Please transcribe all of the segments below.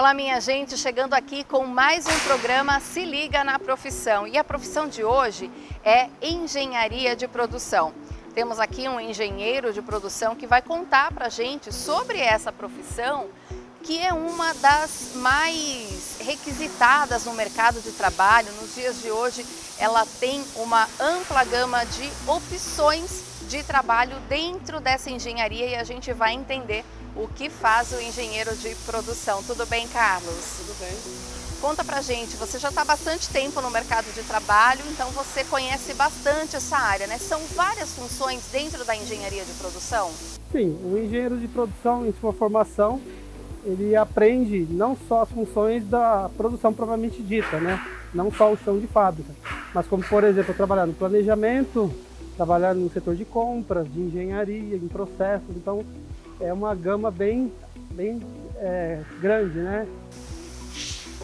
Olá, minha gente, chegando aqui com mais um programa Se Liga na Profissão. E a profissão de hoje é engenharia de produção. Temos aqui um engenheiro de produção que vai contar pra gente sobre essa profissão, que é uma das mais requisitadas no mercado de trabalho. Nos dias de hoje, ela tem uma ampla gama de opções de trabalho dentro dessa engenharia e a gente vai entender o que faz o engenheiro de produção. Tudo bem, Carlos? Tudo bem. Conta pra gente, você já está há bastante tempo no mercado de trabalho, então você conhece bastante essa área, né? São várias funções dentro da engenharia de produção? Sim, o engenheiro de produção, em sua formação, ele aprende não só as funções da produção propriamente dita, né? Não só o chão de fábrica, mas como, por exemplo, trabalhar no planejamento, trabalhar no setor de compras, de engenharia, em processos. Então, é uma gama bem grande, né?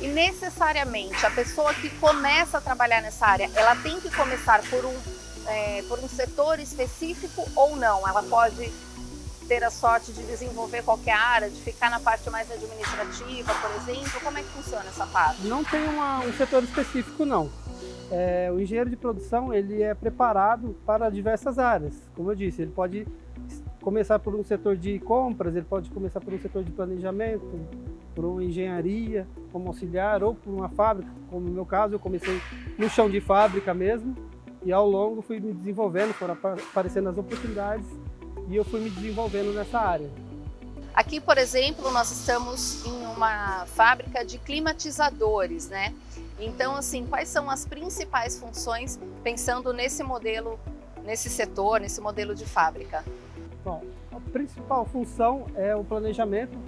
E necessariamente a pessoa que começa a trabalhar nessa área, ela tem que começar por um setor específico ou não? Ela pode ter a sorte de desenvolver qualquer área, de ficar na parte mais administrativa, por exemplo? Como é que funciona essa parte? Não tem um setor específico, não. O engenheiro de produção, ele é preparado para diversas áreas. Como eu disse, ele pode começar por um setor de compras, ele pode começar por um setor de planejamento, por uma engenharia como auxiliar ou por uma fábrica, como no meu caso, eu comecei no chão de fábrica mesmo e ao longo fui me desenvolvendo, foram aparecendo as oportunidades e eu fui me desenvolvendo nessa área. Aqui, por exemplo, nós estamos em uma fábrica de climatizadores, né? Então, assim, quais são as principais funções pensando nesse modelo, nesse setor, nesse modelo de fábrica? Bom, a principal função é o planejamento,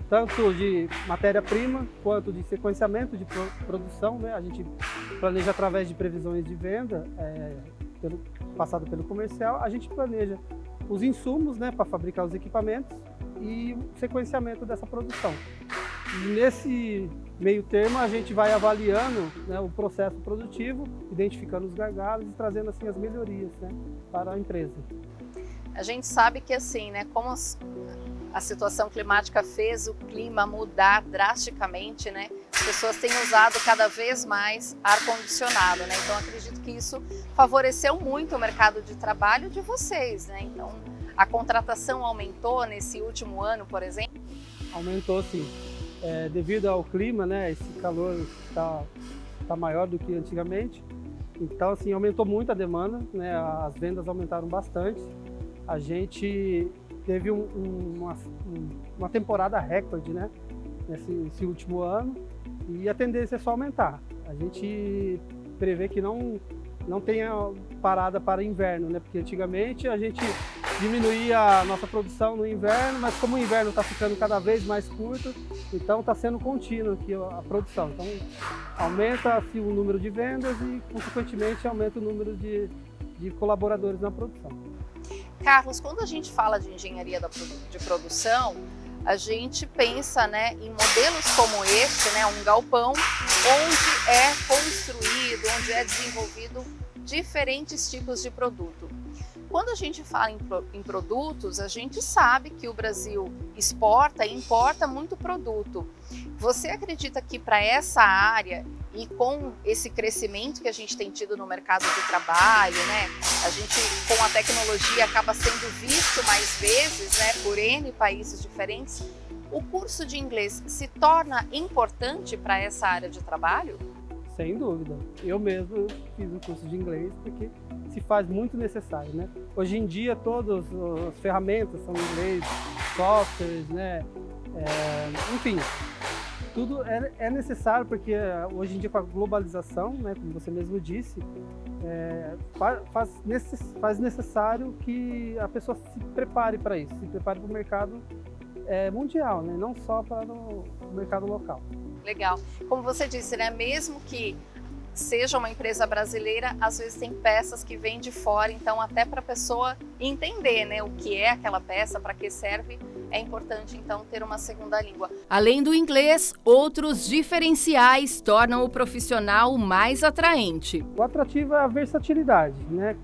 tanto de matéria-prima quanto de sequenciamento de produção, né? A gente planeja através de previsões de venda, passado pelo comercial, a gente planeja os insumos, né, para fabricar os equipamentos e o sequenciamento dessa produção. E nesse meio termo a gente vai avaliando, né, o processo produtivo, identificando os gargalos e trazendo assim as melhorias, né, para a empresa. A gente sabe que assim, né, como a situação climática fez o clima mudar drasticamente, né? As pessoas têm usado cada vez mais ar-condicionado, né? Então acredito que isso favoreceu muito o mercado de trabalho de vocês, né? Então a contratação aumentou nesse último ano, por exemplo? Aumentou sim, devido ao clima, né? Esse calor está maior do que antigamente, então assim aumentou muito a demanda, né? As vendas aumentaram bastante. A gente teve uma temporada recorde, né, nesse último ano e a tendência é só aumentar. A gente prevê que não tenha parada para inverno, né, porque antigamente a gente diminuía a nossa produção no inverno, mas como o inverno está ficando cada vez mais curto, então está sendo contínuo aqui a produção. Então aumenta-se o número de vendas e, consequentemente, aumenta o número de colaboradores na produção. Carlos, quando a gente fala de engenharia de produção, a gente pensa, né, em modelos como este, né, um galpão, onde é construído, onde é desenvolvido diferentes tipos de produto. Quando a gente fala em produtos, a gente sabe que o Brasil exporta e importa muito produto. Você acredita que para essa área e com esse crescimento que a gente tem tido no mercado de trabalho, né, a gente com a tecnologia acaba sendo visto mais vezes, né, por N países diferentes, o curso de inglês se torna importante para essa área de trabalho? Sem dúvida. Eu mesmo fiz um curso de inglês porque se faz muito necessário, né? Hoje em dia todas as ferramentas são em inglês, softwares, né? Enfim, tudo é necessário porque hoje em dia com a globalização, né, como você mesmo disse, faz necessário que a pessoa se prepare para isso, se prepare para o mercado mundial, né? Não só para o mercado local. Legal. Como você disse, né? Mesmo que seja uma empresa brasileira, às vezes tem peças que vêm de fora, então até para a pessoa entender, né, o que é aquela peça, para que serve, é importante então ter uma segunda língua. Além do inglês, outros diferenciais tornam o profissional mais atraente. O atrativo é a versatilidade, né?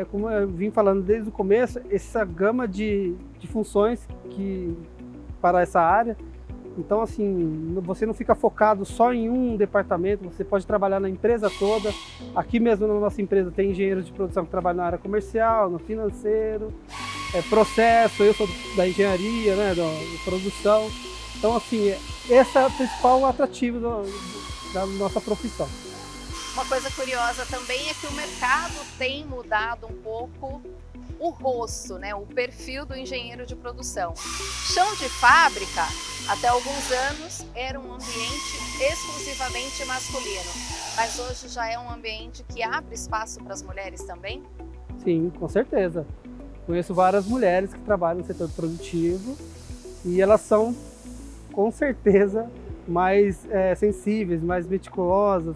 Como eu vim falando desde o começo, essa gama de funções que para essa área Então, assim, você não fica focado só em um departamento, você pode trabalhar na empresa toda. Aqui mesmo na nossa empresa tem engenheiros de produção que trabalham na área comercial, no financeiro, processo, eu sou da engenharia, né, da produção. Então, assim, esse é o principal atrativo da nossa profissão. Uma coisa curiosa também é que o mercado tem mudado um pouco o rosto, né, o perfil do engenheiro de produção. Chão de fábrica, até alguns anos, era um ambiente exclusivamente masculino, mas hoje já é um ambiente que abre espaço para as mulheres também? Sim, com certeza. Conheço várias mulheres que trabalham no setor produtivo e elas são, com certeza, mais sensíveis, mais meticulosas,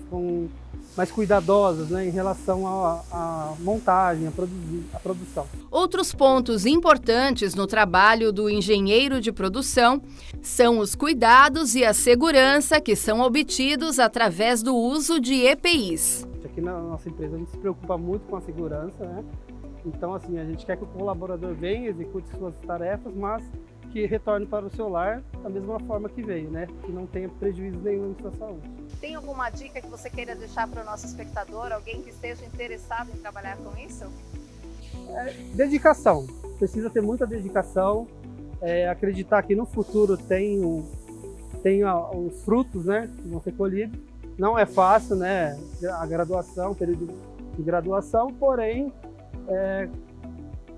mais cuidadosas, né, em relação à montagem, à produção. Outros pontos importantes no trabalho do engenheiro de produção são os cuidados e a segurança que são obtidos através do uso de EPIs. Aqui na nossa empresa a gente se preocupa muito com a segurança, né? Então, assim, a gente quer que o colaborador venha, execute suas tarefas, mas que retorne para o seu lar da mesma forma que veio, né? Que não tenha prejuízo nenhum em sua saúde. Tem alguma dica que você queira deixar para o nosso espectador, alguém que esteja interessado em trabalhar com isso? Dedicação. Precisa ter muita dedicação, acreditar que no futuro tem os frutos, né, que vão ser colhidos. Não é fácil, né, a graduação, o período de graduação, porém,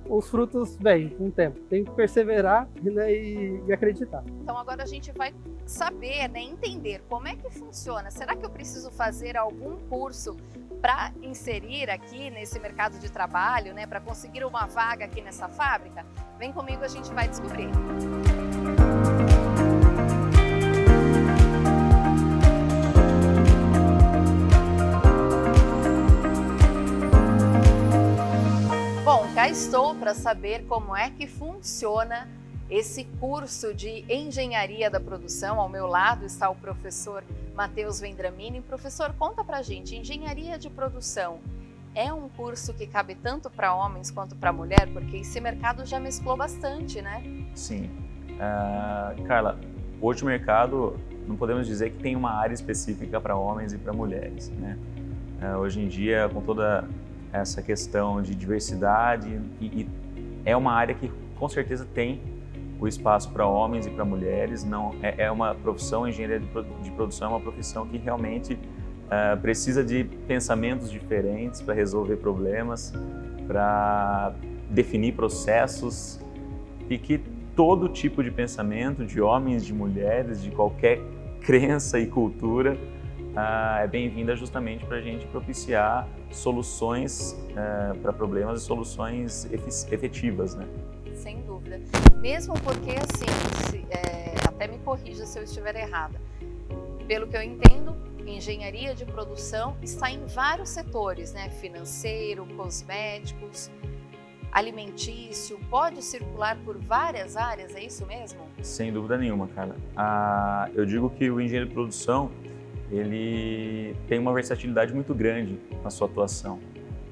os frutos vêm com o tempo. Tem que perseverar, né, e acreditar. Então agora a gente vai saber, né, entender como é que funciona. Será que eu preciso fazer algum curso para inserir aqui nesse mercado de trabalho, né, para conseguir uma vaga aqui nessa fábrica? Vem comigo, a gente vai descobrir. Bom, cá estou para saber como é que funciona esse curso de engenharia da produção. Ao meu lado está o professor Matheus Vendramini. Professor, conta pra gente, engenharia de produção é um curso que cabe tanto para homens quanto para mulher? Porque esse mercado já mesclou bastante, né? Sim. Carla, hoje o mercado, não podemos dizer que tem uma área específica para homens e para mulheres, né? Hoje em dia, com toda essa questão de diversidade, e é uma área que com certeza tem o espaço para homens e para mulheres. Não é uma profissão, engenharia de produção é uma profissão que realmente precisa de pensamentos diferentes para resolver problemas, para definir processos, e que todo tipo de pensamento, de homens, de mulheres, de qualquer crença e cultura, é bem-vinda justamente para a gente propiciar soluções para problemas e soluções efetivas, né? Sem dúvida. Mesmo porque, assim, até me corrija se eu estiver errada, pelo que eu entendo, engenharia de produção está em vários setores, né? Financeiro, cosméticos, alimentício, pode circular por várias áreas, é isso mesmo? Sem dúvida nenhuma, cara. Eu digo que o engenheiro de produção, ele tem uma versatilidade muito grande na sua atuação,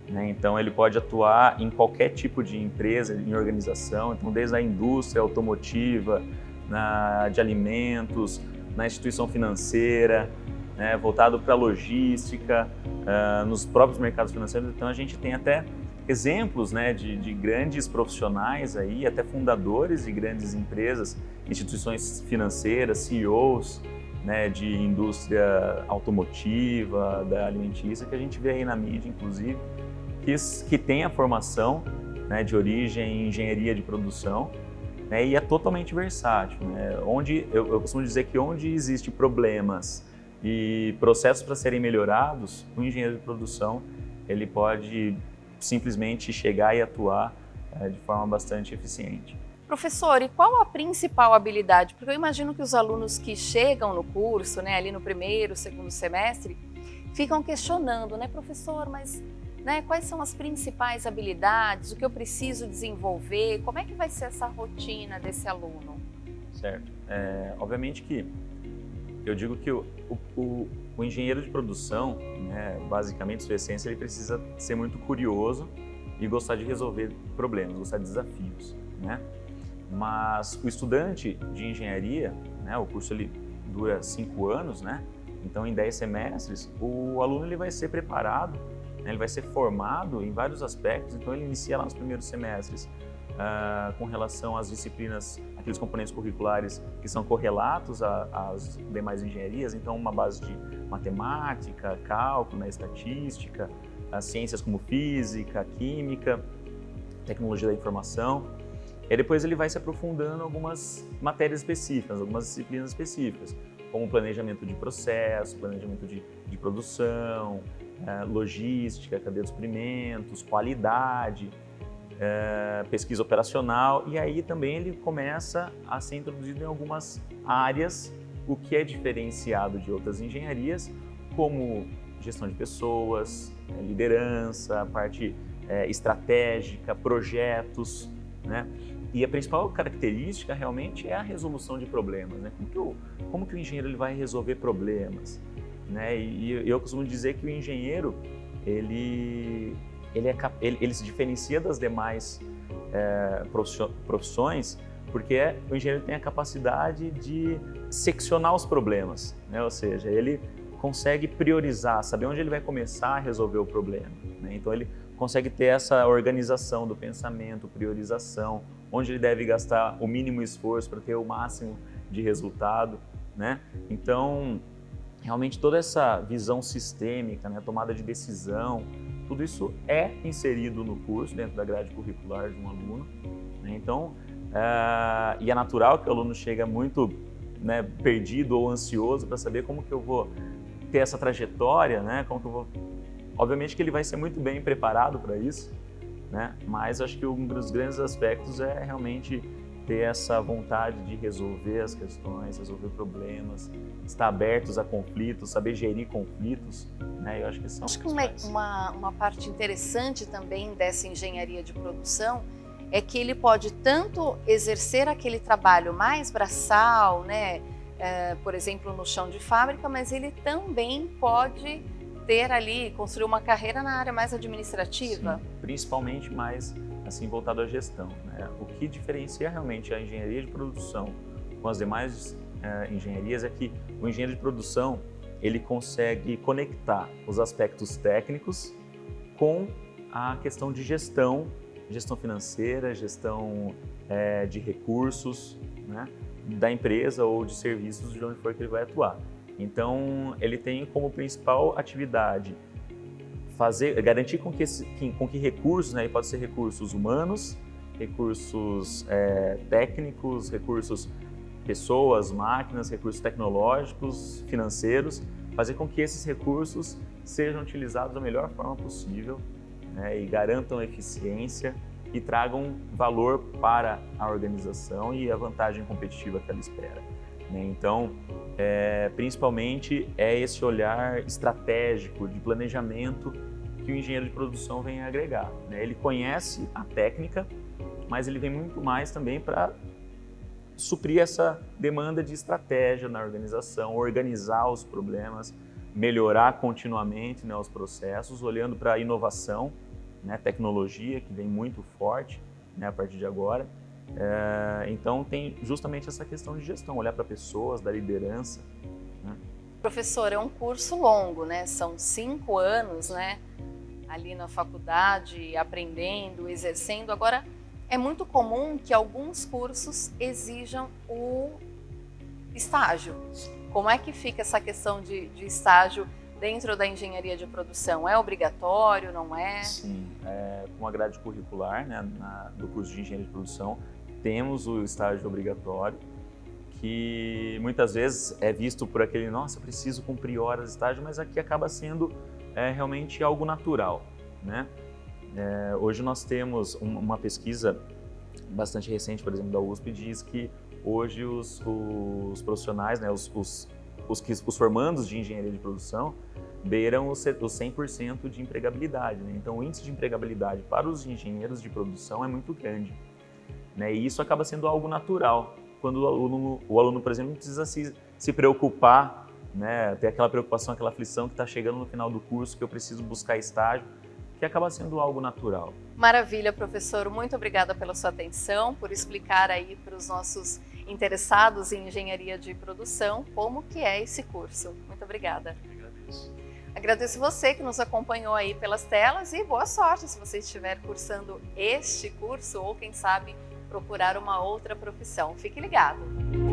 né? Então ele pode atuar em qualquer tipo de empresa, em organização, então desde a indústria automotiva, de alimentos, na instituição financeira, né, voltado para a logística, nos próprios mercados financeiros. Então a gente tem até exemplos, né, de grandes profissionais aí, até fundadores de grandes empresas, instituições financeiras, CEOs, né, de indústria automotiva, da alimentícia, que a gente vê aí na mídia, inclusive, que tem a formação, né, de origem em engenharia de produção, né, e é totalmente versátil, né? Eu costumo dizer que onde existe problemas e processos para serem melhorados, o engenheiro de produção ele pode simplesmente chegar e atuar de forma bastante eficiente. Professor, e qual a principal habilidade? Porque eu imagino que os alunos que chegam no curso, né, ali no primeiro, segundo semestre, ficam questionando, né, professor, mas, né, quais são as principais habilidades, o que eu preciso desenvolver, como é que vai ser essa rotina desse aluno? Certo. Obviamente que eu digo que o engenheiro de produção, né, basicamente, sua essência, ele precisa ser muito curioso e gostar de resolver problemas, gostar de desafios, né? Mas o estudante de engenharia, né? O curso ele dura 5 anos, né? Então, em 10 semestres, o aluno ele vai ser preparado, né? Ele vai ser formado em vários aspectos. Então, ele inicia lá nos primeiros semestres com relação às disciplinas, aqueles componentes curriculares que são correlatos às demais engenharias. Então, uma base de matemática, cálculo, né? Estatística, as ciências como física, química, tecnologia da informação. E depois ele vai se aprofundando em algumas matérias específicas, algumas disciplinas específicas, como planejamento de processo, planejamento de produção, logística, cadeia de suprimentos, qualidade, pesquisa operacional. E aí também ele começa a ser introduzido em algumas áreas, o que é diferenciado de outras engenharias, como gestão de pessoas, liderança, parte estratégica, projetos, né? E a principal característica realmente é a resolução de problemas, né? Como que o engenheiro ele vai resolver problemas, né? E eu costumo dizer que o engenheiro ele se diferencia das demais profissões porque o engenheiro tem a capacidade de seccionar os problemas, né? Ou seja, ele consegue priorizar, saber onde ele vai começar a resolver o problema, né? Então ele consegue ter essa organização do pensamento, priorização, onde ele deve gastar o mínimo esforço para ter o máximo de resultado, né? Então, realmente toda essa visão sistêmica, né, tomada de decisão, tudo isso é inserido no curso, dentro da grade curricular de um aluno, né? Então, e é natural que o aluno chega muito, né, perdido ou ansioso para saber como que eu vou ter essa trajetória, né? Como que eu vou... Obviamente que ele vai ser muito bem preparado para isso, né? Mas acho que um dos grandes aspectos é realmente ter essa vontade de resolver as questões, resolver problemas, estar abertos a conflitos, saber gerir conflitos, né? Eu acho que são... Acho que uma parte interessante também dessa engenharia de produção é que ele pode tanto exercer aquele trabalho mais braçal, né? Por exemplo, no chão de fábrica, mas ele também pode ter ali, construir uma carreira na área mais administrativa. Sim, principalmente mais assim voltado à gestão, né? O que diferencia realmente a engenharia de produção com as demais engenharias é que o engenheiro de produção ele consegue conectar os aspectos técnicos com a questão de gestão financeira, gestão de recursos, né, da empresa ou de serviços de onde for que ele vai atuar. Então, ele tem como principal atividade garantir com que recursos, né, pode ser recursos humanos, recursos técnicos, recursos pessoas, máquinas, recursos tecnológicos, financeiros, fazer com que esses recursos sejam utilizados da melhor forma possível, né, e garantam eficiência e tragam valor para a organização e a vantagem competitiva que ela espera, né? Então, principalmente é esse olhar estratégico de planejamento que o engenheiro de produção vem agregar, né? Ele conhece a técnica, mas ele vem muito mais também para suprir essa demanda de estratégia na organização, organizar os problemas, melhorar continuamente, né, os processos, olhando para a inovação, né, tecnologia, que vem muito forte, né, a partir de agora. Então, tem justamente essa questão de gestão, olhar para pessoas, da liderança, né? Professor, é um curso longo, né? São 5 anos, né, ali na faculdade, aprendendo, exercendo. Agora, é muito comum que alguns cursos exijam o estágio. Como é que fica essa questão de estágio dentro da engenharia de produção? É obrigatório, não é? Sim, com a grade curricular, né, do curso de engenharia de produção, temos o estágio obrigatório, que muitas vezes é visto por aquele, nossa, preciso cumprir horas de estágio, mas aqui acaba sendo realmente algo natural, né? Hoje nós temos uma pesquisa bastante recente, por exemplo, da USP, diz que hoje os profissionais, né, os formandos de engenharia de produção beiram os 100% de empregabilidade, né? Então o índice de empregabilidade para os engenheiros de produção é muito grande, né? E isso acaba sendo algo natural, quando o aluno, por exemplo, não precisa se preocupar, né, ter aquela preocupação, aquela aflição que está chegando no final do curso, que eu preciso buscar estágio, que acaba sendo algo natural. Maravilha, professor. Muito obrigada pela sua atenção, por explicar aí para os nossos interessados em engenharia de produção, como que é esse curso. Muito obrigada. Agradeço você que nos acompanhou aí pelas telas e boa sorte se você estiver cursando este curso ou, quem sabe, procurar uma outra profissão. Fique ligado!